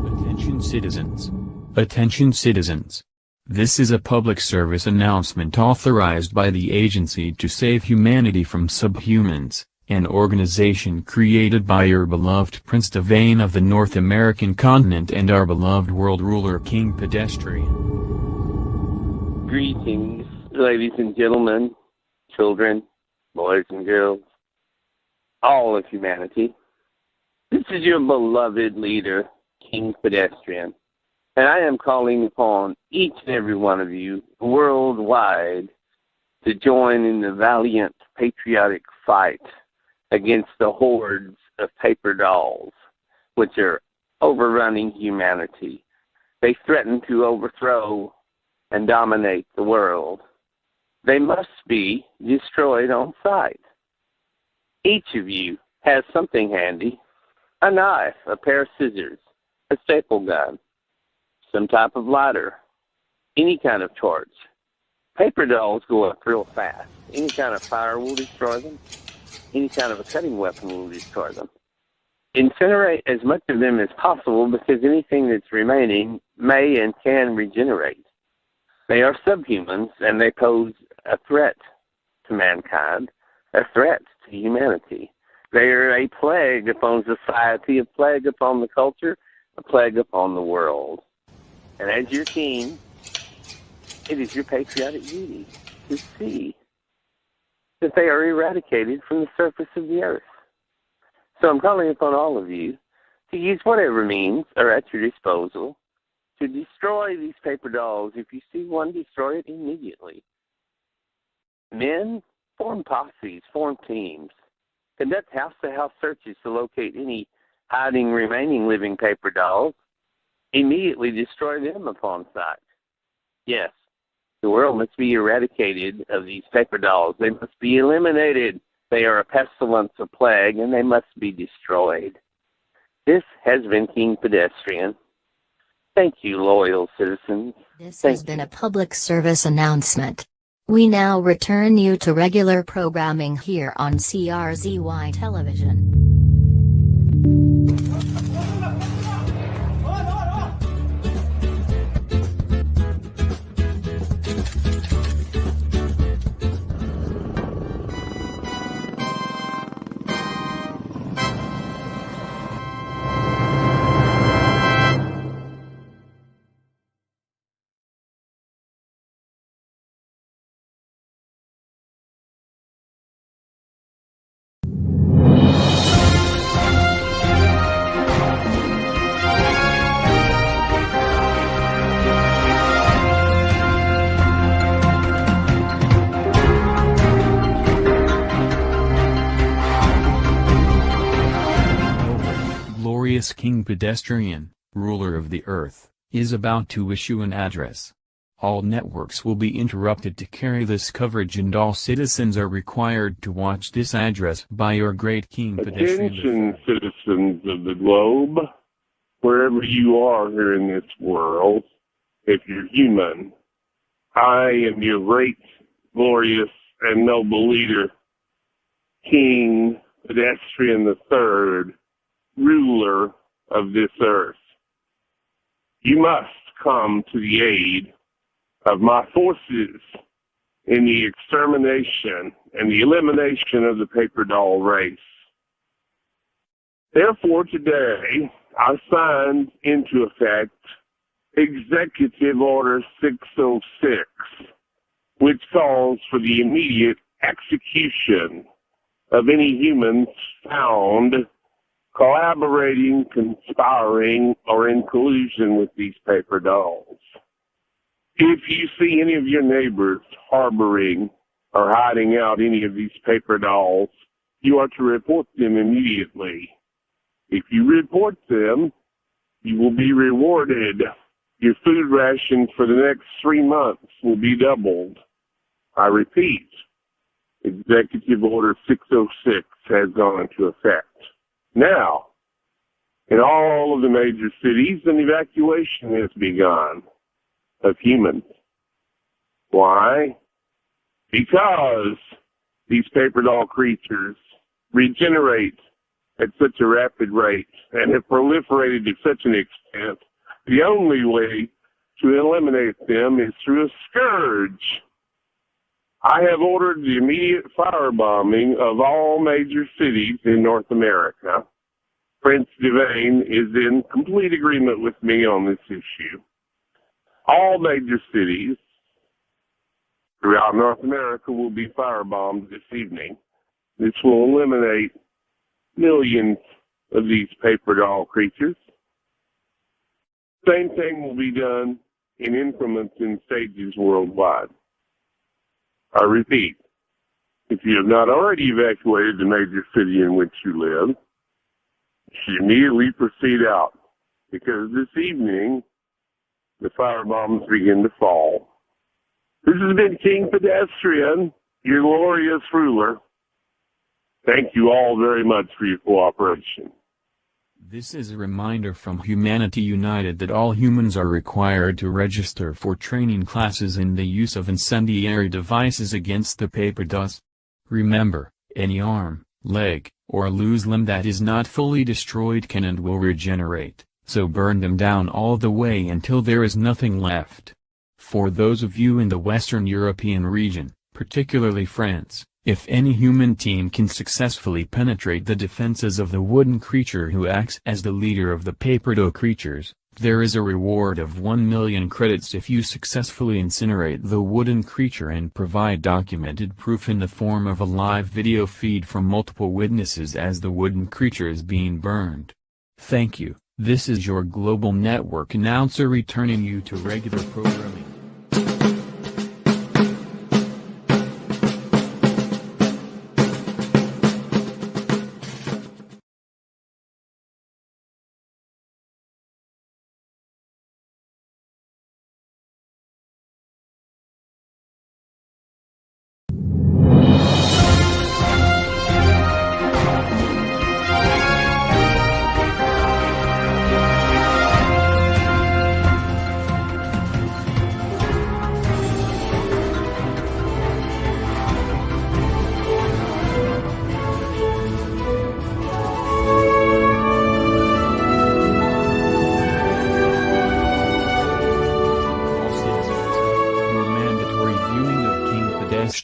Attention citizens. Attention citizens. This is a public service announcement authorized by the Agency to Save Humanity from Subhumans, an organization created by your beloved Prince Devane of the North American continent and our beloved world ruler King Pedestrian. Greetings, ladies and gentlemen, children, boys and girls, all of humanity. This is your beloved leader, King Pedestrian, and I am calling upon each and every one of you worldwide to join in the valiant patriotic fight against the hordes of paper dolls, which are overrunning humanity. They threaten to overthrow and dominate the world. They must be destroyed on sight. Each of you has something handy: a knife, a pair of scissors, a staple gun, some type of lighter, any kind of torch. Paper dolls go up real fast. Any kind of fire will destroy them. Any kind of a cutting weapon will destroy them. Incinerate as much of them as possible, because anything that's remaining may and can regenerate. They are subhumans, and they pose a threat to mankind, a threat to humanity. They are a plague upon society, a plague upon the culture, a plague upon the world. And as your king, it is your patriotic duty to see that they are eradicated from the surface of the earth. So I'm calling upon all of you to use whatever means are at your disposal to destroy these paper dolls. If you see one, destroy it immediately. Men, form posses, form teams. Conduct house-to-house searches to locate any hiding remaining living paper dolls. Immediately destroy them upon sight. Yes, the world must be eradicated of these paper dolls. They must be eliminated. They are a pestilence, a plague, and they must be destroyed. This has been King Pedestrian. Thank you, loyal citizens. This has been a public service announcement. We now return you to regular programming here on CRZY Television. King Pedestrian, ruler of the earth, is about to issue an address. All networks will be interrupted to carry this coverage, and all citizens are required to watch this address by your great King Pedestrian. Attention, citizens of the globe, wherever you are here in this world, if you're human, I am your great, glorious, and noble leader, King Pedestrian III, ruler of this earth. You must come to the aid of my forces in the extermination and the elimination of the paper doll race. Therefore, today, I signed into effect Executive Order 606, which calls for the immediate execution of any humans found collaborating, conspiring, or in collusion with these paper dolls. If you see any of your neighbors harboring or hiding out any of these paper dolls, you are to report them immediately. If you report them, you will be rewarded. Your food ration for the next 3 months will be doubled. I repeat, Executive Order 606 has gone into effect. Now, in all of the major cities, an evacuation has begun of humans. Why? Because these paper doll creatures regenerate at such a rapid rate and have proliferated to such an extent, the only way to eliminate them is through a scourge. I have ordered the immediate firebombing of all major cities in North America. Prince Devane is in complete agreement with me on this issue. All major cities throughout North America will be firebombed this evening. This will eliminate millions of these paper doll creatures. Same thing will be done in increments in stages worldwide. I repeat, if you have not already evacuated the major city in which you live, you should immediately proceed out, because this evening the firebombs begin to fall. This has been King Pedestrian, your glorious ruler. Thank you all very much for your cooperation. This is a reminder from Humanity United that all humans are required to register for training classes in the use of incendiary devices against the paper dust. Remember, any arm, leg, or loose limb that is not fully destroyed can and will regenerate, so burn them down all the way until there is nothing left. For those of you in the Western European region, particularly France, if any human team can successfully penetrate the defenses of the wooden creature who acts as the leader of the paper doll creatures, there is a reward of 1 million credits if you successfully incinerate the wooden creature and provide documented proof in the form of a live video feed from multiple witnesses as the wooden creature is being burned. Thank you. This is your Global Network announcer returning you to regular programming.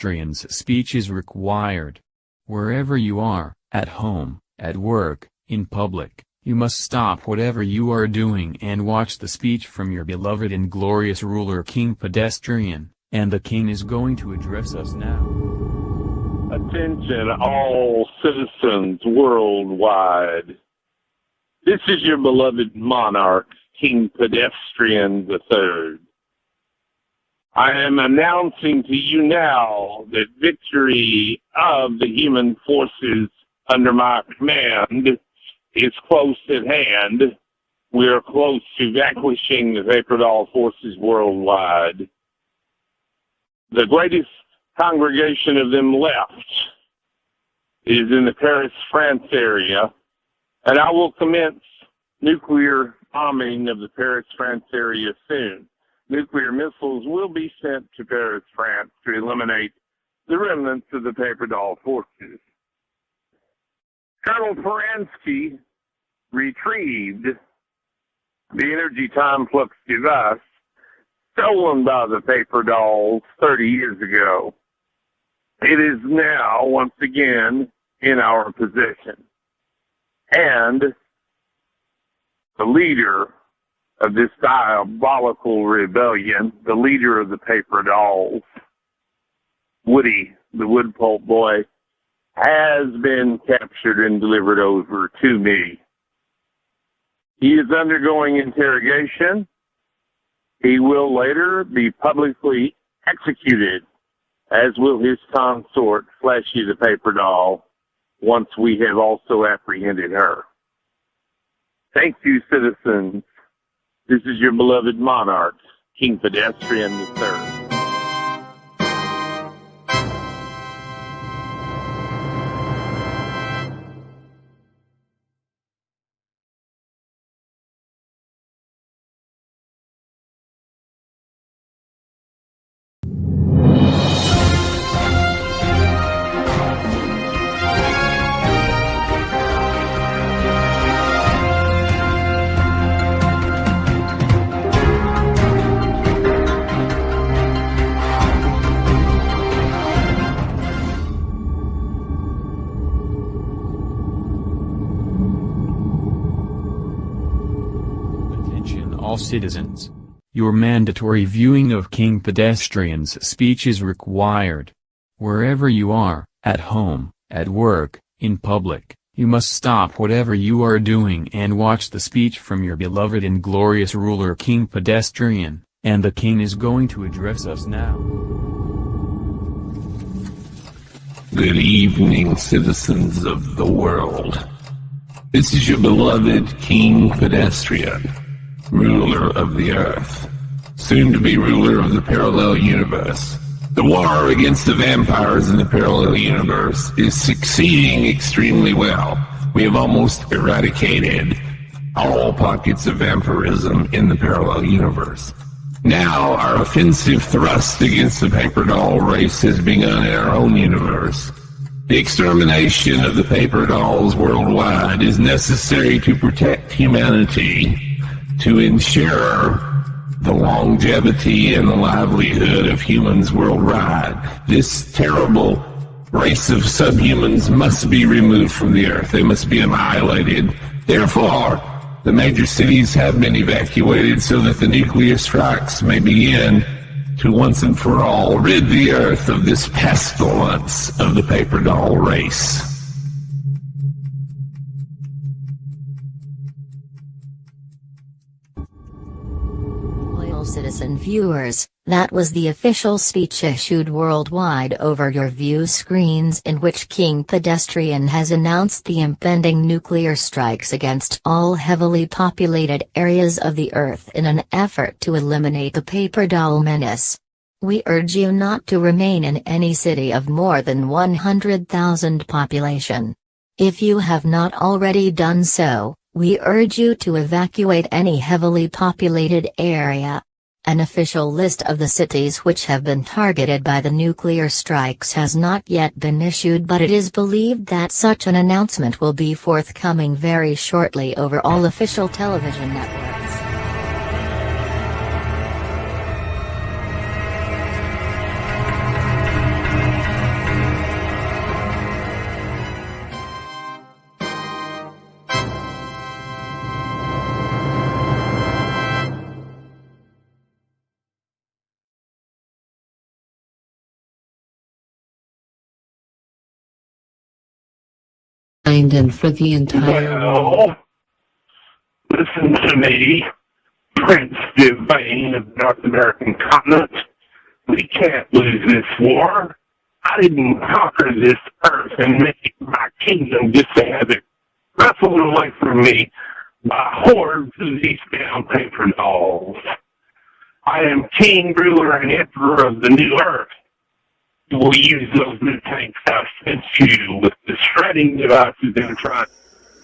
Pedestrian's speech is required. Wherever you are, at home, at work, in public, you must stop whatever you are doing and watch the speech from your beloved and glorious ruler King Pedestrian, and the king is going to address us now. Attention all citizens worldwide. This is your beloved monarch, King Pedestrian III. I am announcing to you now that victory of the human forces under my command is close at hand. We are close to vanquishing the paper doll forces worldwide. The greatest congregation of them left is in the Paris, France area, and I will commence nuclear bombing of the Paris, France area soon. Nuclear missiles will be sent to Paris, France to eliminate the remnants of the paper doll forces. Colonel Paransky retrieved the energy time flux device stolen by the paper dolls 30 years ago. It is now once again in our possession. And the leader of this diabolical rebellion, the leader of the paper dolls, Woody, the wood pulp boy, has been captured and delivered over to me. He is undergoing interrogation. He will later be publicly executed, as will his consort, Flashy the paper doll, once we have also apprehended her. Thank you, citizens. This is your beloved monarch, King Pedestrian III. all citizens. Your mandatory viewing of King Pedestrian's speech is required. Wherever you are, at home, at work, in public, you must stop whatever you are doing and watch the speech from your beloved and glorious ruler King Pedestrian, and the king is going to address us now. Good evening, citizens of the world. This is your beloved King Pedestrian, ruler of the earth, soon to be ruler of the parallel universe. The war against the vampires in the parallel universe is succeeding extremely well. We have almost eradicated all pockets of vampirism in the parallel universe. Now our offensive thrust against the paper doll race has begun in our own universe. The extermination of the paper dolls worldwide is necessary to protect humanity, to ensure the longevity and the livelihood of humans worldwide. This terrible race of subhumans must be removed from the earth. They must be annihilated. Therefore, the major cities have been evacuated so that the nuclear strikes may begin to once and for all rid the earth of this pestilence of the paper doll race. Loyal citizen viewers, that was the official speech issued worldwide over your view screens, in which King Pedestrian has announced the impending nuclear strikes against all heavily populated areas of the Earth in an effort to eliminate the paper doll menace. We urge you not to remain in any city of more than 100,000 population. If you have not already done so, we urge you to evacuate any heavily populated area. An official list of the cities which have been targeted by the nuclear strikes has not yet been issued, but it is believed that such an announcement will be forthcoming very shortly over all official television networks. And for the entire world. Listen to me, Prince Devane of the North American continent. We can't lose this war. I didn't conquer this earth and make it my kingdom just to have it wrestled away from me by hordes of these damn paper dolls. I am king, ruler, and emperor of the new earth. We'll use those new tanks I sent you with the shredding devices in front.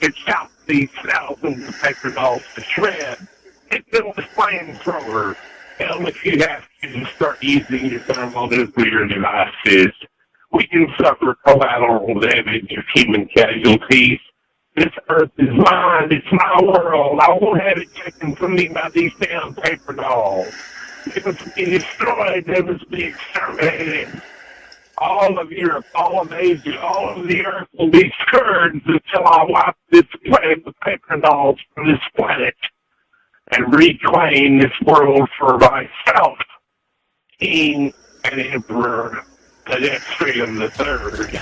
It's out these thousands of paper dolls to shred. Hit them with flamethrowers. Hell, if you have to, start using your thermonuclear devices. We can suffer collateral damage of human casualties. This earth is mine. It's my world. I won't have it taken from me by these damn paper dolls. They must be destroyed. They must be exterminated. All of Europe, all of Asia, all of the earth will be scourged until I wipe this plague of paper dolls from this planet and reclaim this world for myself, King and Emperor Pedestrian III.